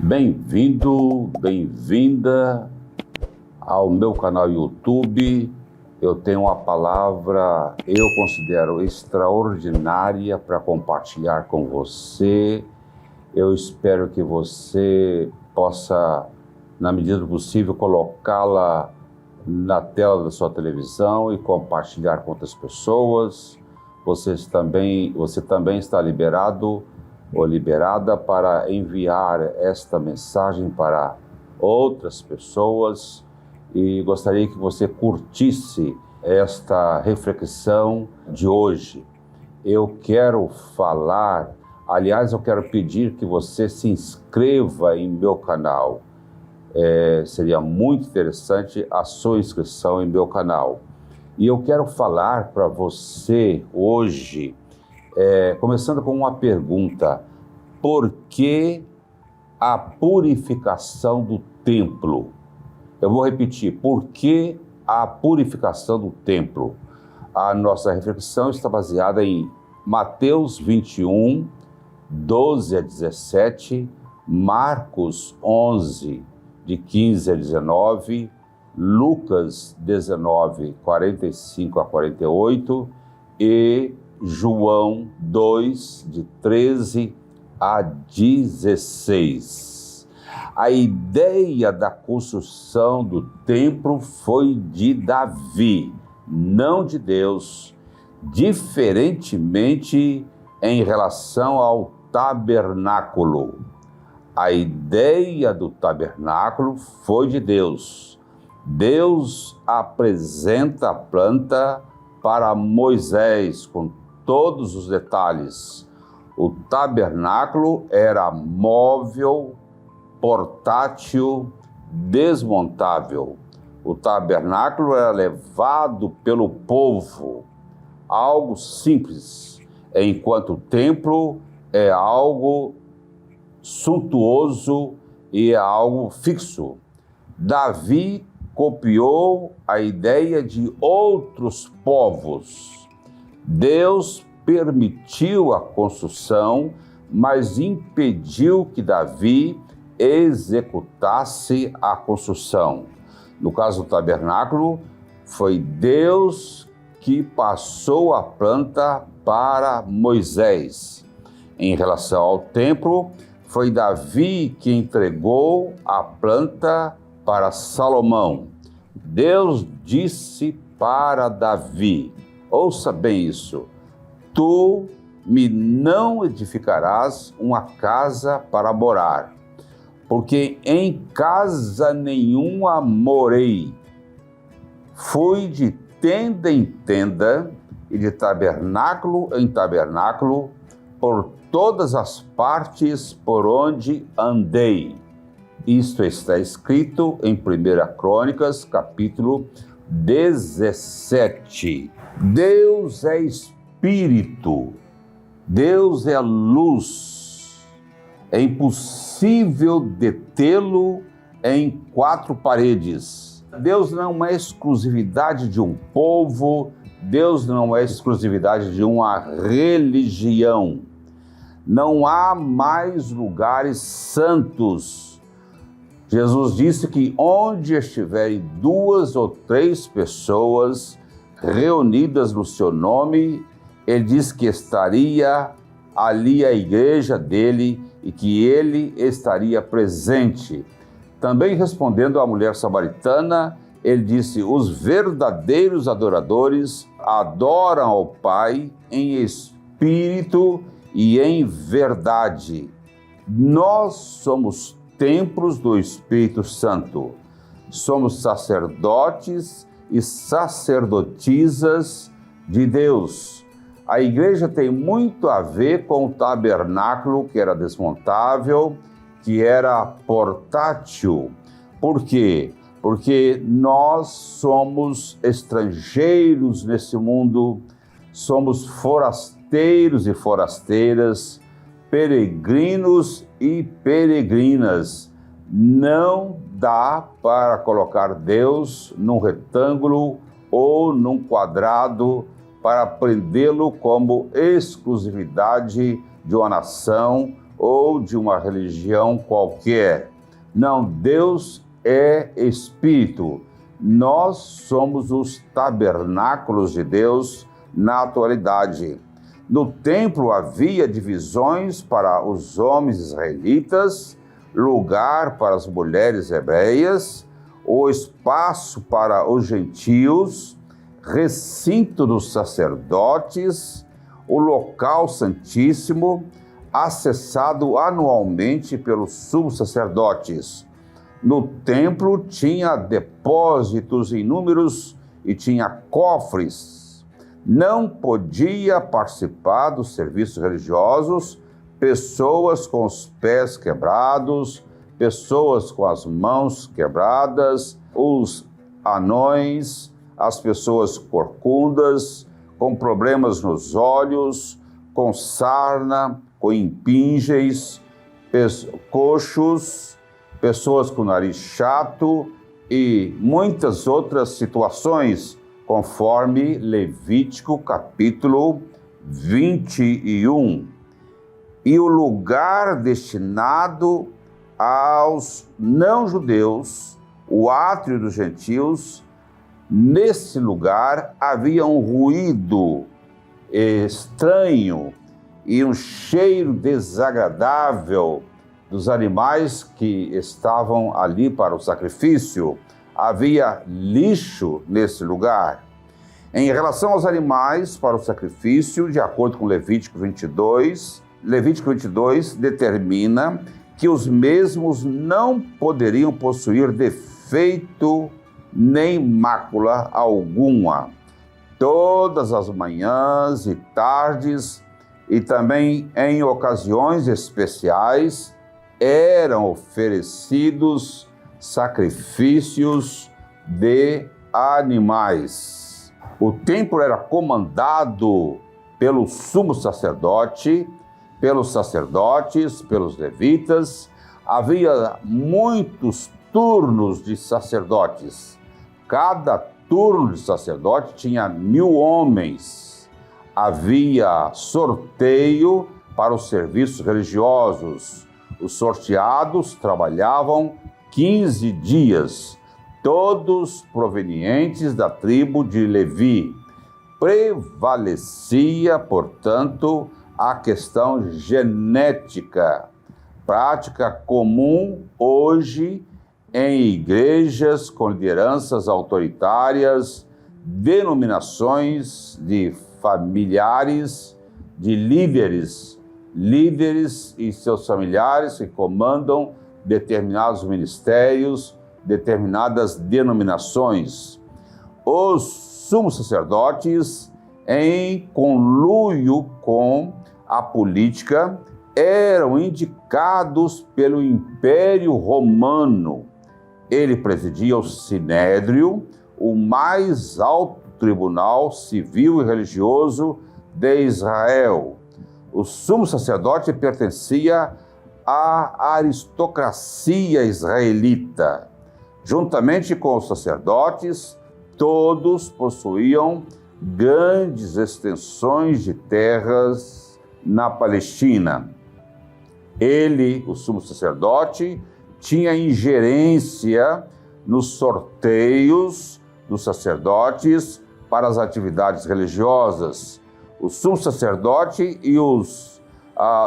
Bem-vindo, bem-vinda ao meu canal YouTube. Eu tenho uma palavra, eu considero extraordinária para compartilhar com você. Eu espero que você possa, na medida do possível, colocá-la na tela da sua televisão e compartilhar com outras pessoas. Você também está liberado ou liberada para enviar esta mensagem para outras pessoas, e gostaria que você curtisse esta reflexão de hoje. Eu quero falar, aliás, eu quero pedir que você se inscreva em meu canal. Seria muito interessante a sua inscrição em meu canal. E eu quero falar para você hoje, começando com uma pergunta: por que a purificação do templo? Eu vou repetir: por que a purificação do templo? A nossa reflexão está baseada em Mateus 21, 12 a 17, Marcos 11, de 15 a 19, Lucas 19, 45 a 48 e João 2, de 13 a 16. A ideia da construção do templo foi de Davi, não de Deus, diferentemente em relação ao tabernáculo. A ideia do tabernáculo foi de Deus. Deus apresenta a planta para Moisés com todos os detalhes. O tabernáculo era móvel, portátil, desmontável. O tabernáculo era levado pelo povo, algo simples, enquanto o templo é algo suntuoso e é algo fixo. Davi copiou a ideia de outros povos. Deus permitiu a construção, mas impediu que Davi executasse a construção. No caso do tabernáculo, foi Deus que passou a planta para Moisés. Em relação ao templo, foi Davi que entregou a planta para Salomão. Deus disse para Davi, ouça bem isso: tu me não edificarás uma casa para morar, porque em casa nenhuma morei. Fui de tenda em tenda e de tabernáculo em tabernáculo por todas as partes por onde andei. Isto está escrito em 1 Crônicas, capítulo 17. Deus é Espírito, Deus é luz. É impossível detê-lo em quatro paredes. Deus não é exclusividade de um povo, Deus não é exclusividade de uma religião. Não há mais lugares santos. Jesus disse que onde estiverem 2 ou 3 pessoas reunidas no seu nome, ele disse que estaria ali a igreja dele e que ele estaria presente. Também respondendo à mulher samaritana, ele disse: os verdadeiros adoradores adoram ao Pai em espírito e em verdade. Nós somos templos do Espírito Santo. Somos sacerdotes e sacerdotisas de Deus. A igreja tem muito a ver com o tabernáculo, que era desmontável, que era portátil. Por quê? Porque nós somos estrangeiros nesse mundo, somos forasteiros e forasteiras, peregrinos e peregrinas. Não dá para colocar Deus num retângulo ou num quadrado para prendê-lo como exclusividade de uma nação ou de uma religião qualquer. Não, Deus é Espírito. Nós somos os tabernáculos de Deus na atualidade. No templo havia divisões para os homens israelitas, lugar para as mulheres hebreias, o espaço para os gentios, recinto dos sacerdotes, o local santíssimo, acessado anualmente pelos sumos sacerdotes. No templo tinha depósitos inúmeros e tinha cofres. Não podia participar dos serviços religiosos pessoas com os pés quebrados, pessoas com as mãos quebradas, os anões, as pessoas corcundas, com problemas nos olhos, com sarna, com impinges, coxos, pessoas com nariz chato e muitas outras situações, conforme Levítico capítulo 21. E o lugar destinado aos não-judeus, o átrio dos gentios, nesse lugar havia um ruído estranho e um cheiro desagradável dos animais que estavam ali para o sacrifício. Havia lixo nesse lugar. Em relação aos animais para o sacrifício, de acordo com Levítico 22 determina que os mesmos não poderiam possuir defeito nem mácula alguma. Todas as manhãs e tardes, e também em ocasiões especiais, eram oferecidos sacrifícios de animais. O templo era comandado pelo sumo sacerdote, pelos sacerdotes, pelos levitas. Havia muitos turnos de sacerdotes. Cada turno de sacerdote tinha 1000 homens. Havia sorteio para os serviços religiosos. Os sorteados trabalhavam 15 dias, todos provenientes da tribo de Levi. Prevalecia, portanto, a questão genética, prática comum hoje em igrejas com lideranças autoritárias, denominações de familiares, de líderes e seus familiares que comandam determinados ministérios, determinadas denominações. Os sumos sacerdotes, em conluio com a política, eram indicados pelo Império Romano. Ele presidia o Sinédrio, o mais alto tribunal civil e religioso de Israel. O sumo sacerdote pertencia à aristocracia israelita. Juntamente com os sacerdotes, todos possuíam grandes extensões de terras na Palestina. Ele, o sumo sacerdote, tinha ingerência nos sorteios dos sacerdotes para as atividades religiosas. O sumo sacerdote e os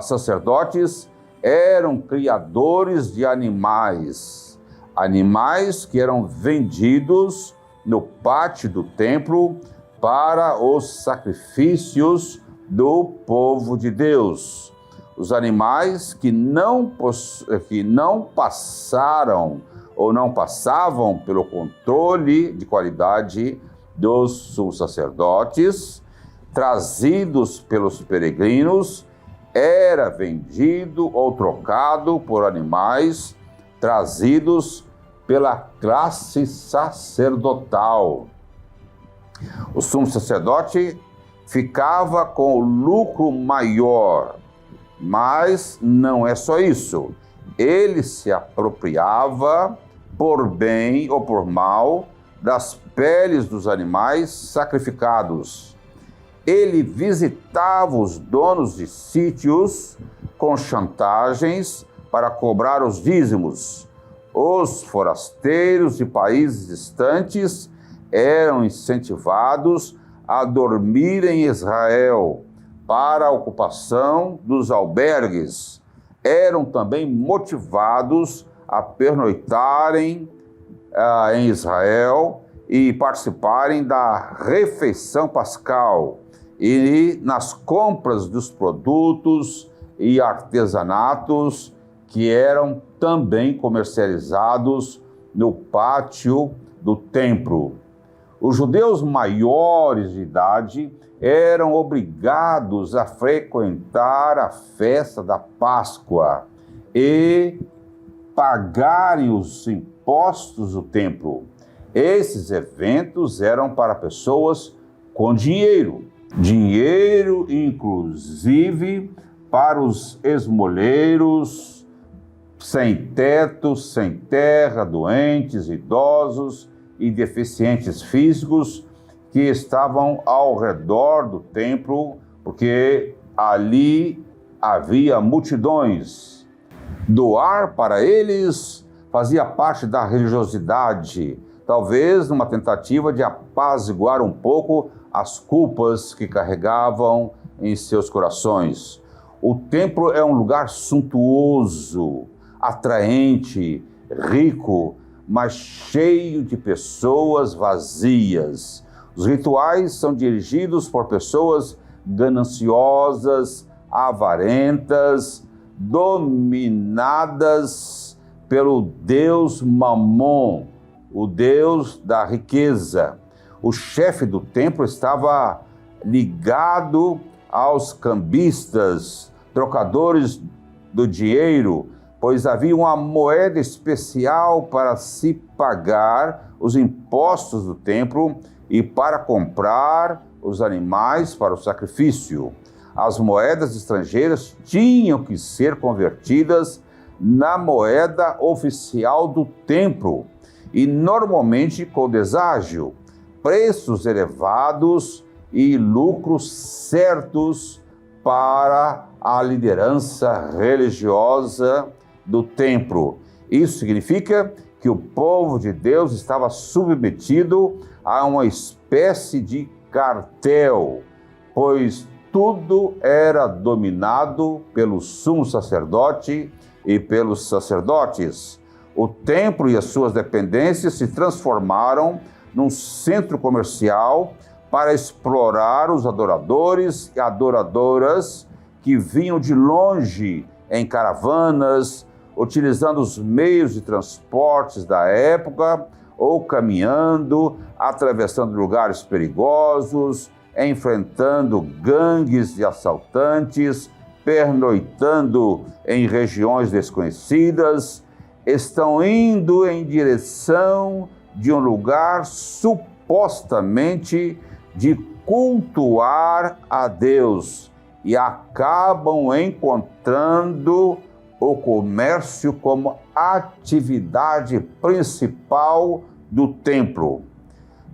sacerdotes eram criadores de animais que eram vendidos no pátio do templo para os sacrifícios do povo de Deus. Os animais que não passaram ou não passavam pelo controle de qualidade dos sumos sacerdotes, trazidos pelos peregrinos, era vendido ou trocado por animais trazidos pela classe sacerdotal. O sumo sacerdote ficava com o lucro maior, mas não é só isso. Ele se apropriava, por bem ou por mal, das peles dos animais sacrificados. ele visitava os donos de sítios com chantagens para cobrar os dízimos. Os forasteiros de países distantes eram incentivados a dormir em Israel para a ocupação dos albergues. Eram também motivados a pernoitarem em Israel e participarem da refeição pascal e nas compras dos produtos e artesanatos que eram também comercializados no pátio do templo. Os judeus maiores de idade eram obrigados a frequentar a festa da Páscoa e pagarem os impostos do templo. Esses eventos eram para pessoas com dinheiro. Dinheiro, inclusive, para os esmoleiros, sem teto, sem terra, doentes, idosos e deficientes físicos que estavam ao redor do templo, porque ali havia multidões. Doar para eles fazia parte da religiosidade, talvez numa tentativa de apaziguar um pouco as culpas que carregavam em seus corações. O templo é um lugar suntuoso, atraente, rico, mas cheio de pessoas vazias. Os rituais são dirigidos por pessoas gananciosas, avarentas, dominadas pelo Deus Mamon, o Deus da riqueza. O chefe do templo estava ligado aos cambistas, trocadores do dinheiro, pois havia uma moeda especial para se pagar os impostos do templo e para comprar os animais para o sacrifício. As moedas estrangeiras tinham que ser convertidas na moeda oficial do templo e normalmente com deságio, preços elevados e lucros certos para a liderança religiosa do templo. Isso significa que o povo de Deus estava submetido a uma espécie de cartel, pois tudo era dominado pelo sumo sacerdote e pelos sacerdotes. O templo e as suas dependências se transformaram num centro comercial para explorar os adoradores e adoradoras que vinham de longe em caravanas, utilizando os meios de transportes da época ou caminhando, atravessando lugares perigosos, enfrentando gangues de assaltantes, pernoitando em regiões desconhecidas, estão indo em direção de um lugar supostamente de cultuar a Deus e acabam encontrando o comércio como atividade principal do templo.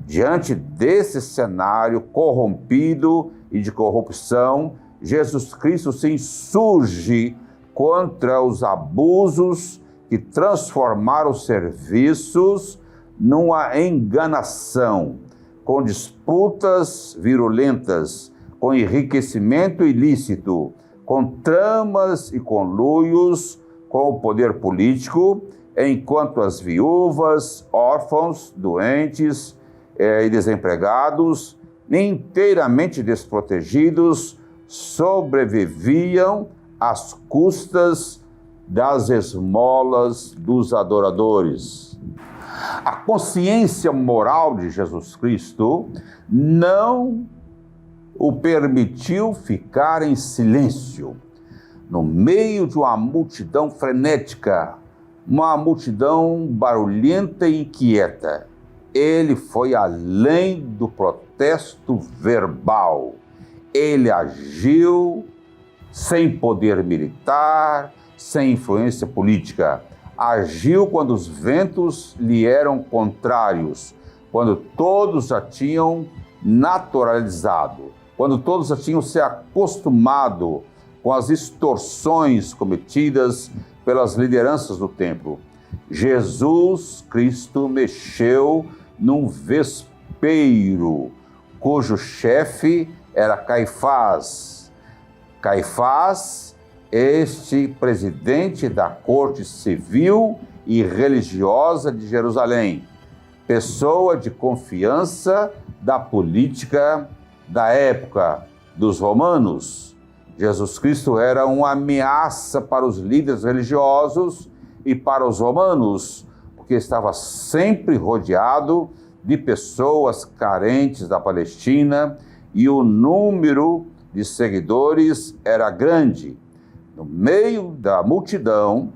Diante desse cenário corrompido e de corrupção, Jesus Cristo se insurge contra os abusos que transformaram os serviços numa enganação, com disputas virulentas, com enriquecimento ilícito, com tramas e conluios com o poder político, enquanto as viúvas, órfãos, doentes e desempregados, inteiramente desprotegidos, sobreviviam às custas das esmolas dos adoradores. A consciência moral de Jesus Cristo não o permitiu ficar em silêncio, no meio de uma multidão frenética, uma multidão barulhenta e inquieta. Ele foi além do protesto verbal. Ele agiu sem poder militar, sem influência política. Agiu quando os ventos lhe eram contrários, quando todos já tinham naturalizado. quando todos já tinham se acostumado com as extorsões cometidas pelas lideranças do templo, Jesus Cristo mexeu num vespeiro, cujo chefe era Caifás. Caifás, este presidente da corte civil e religiosa de Jerusalém, pessoa de confiança da política da época dos romanos. Jesus Cristo era uma ameaça para os líderes religiosos e para os romanos, porque estava sempre rodeado de pessoas carentes da Palestina e o número de seguidores era grande. No meio da multidão,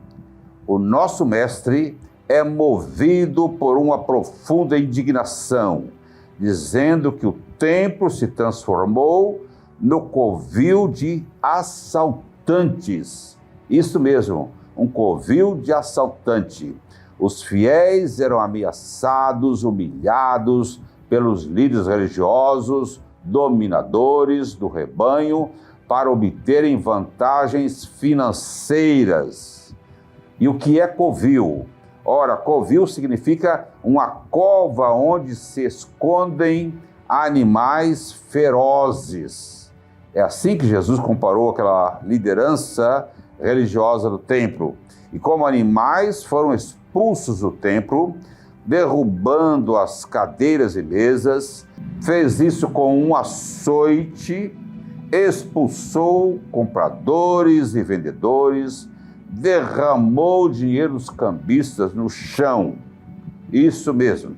o nosso mestre é movido por uma profunda indignação, dizendo que o templo se transformou no covil de assaltantes. Isso mesmo, um covil de assaltante. Os fiéis eram ameaçados, humilhados pelos líderes religiosos, dominadores do rebanho, para obterem vantagens financeiras. E o que é covil? Ora, covil significa uma cova onde se escondem animais ferozes. É assim que Jesus comparou aquela liderança religiosa do templo. E como animais foram expulsos do templo, derrubando as cadeiras e mesas, fez isso com um açoite, expulsou compradores e vendedores, derramou dinheiro dos cambistas no chão. Isso mesmo.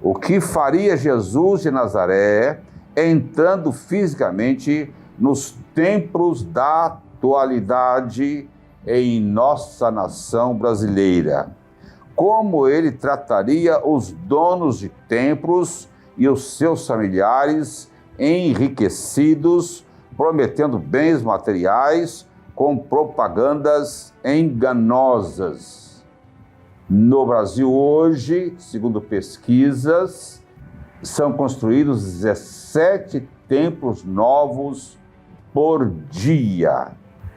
O que faria Jesus de Nazaré entrando fisicamente nos templos da atualidade em nossa nação brasileira? Como ele trataria os donos de templos e os seus familiares enriquecidos, prometendo bens materiais com propagandas enganosas? No Brasil hoje, segundo pesquisas, são construídos 17 templos novos por dia.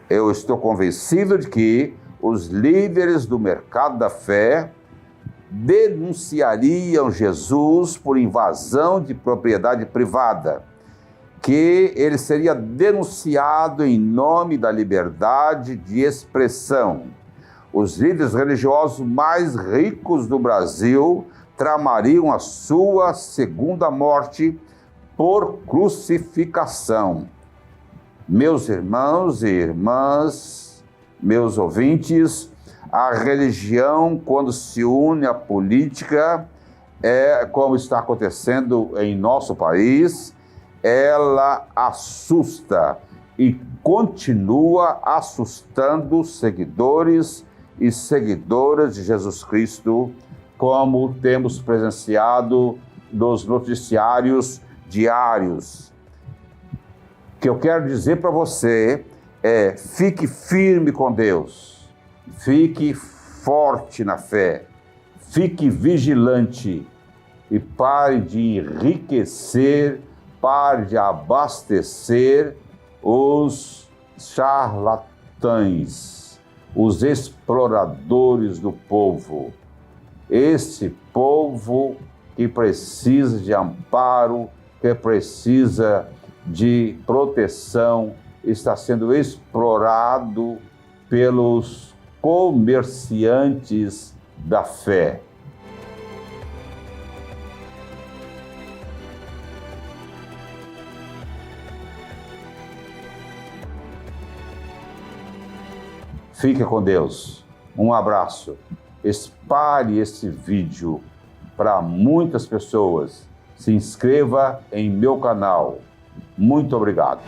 Eu estou convencido de que os líderes do mercado da fé denunciariam Jesus por invasão de propriedade privada, que ele seria denunciado em nome da liberdade de expressão. Os líderes religiosos mais ricos do Brasil tramariam a sua segunda morte por crucificação. Meus irmãos e irmãs, meus ouvintes, a religião, quando se une à política, como está acontecendo em nosso país, ela assusta e continua assustando seguidores e seguidoras de Jesus Cristo, como temos presenciado nos noticiários diários. O que eu quero dizer para você é: fique firme com Deus, fique forte na fé, fique vigilante e pare de enriquecer, pare de abastecer os charlatães, os exploradores do povo. Esse povo que precisa de amparo, que precisa de proteção, está sendo explorado pelos comerciantes da fé. Fique com Deus. Um abraço. Espalhe esse vídeo para muitas pessoas. Se inscreva em meu canal. Muito obrigado.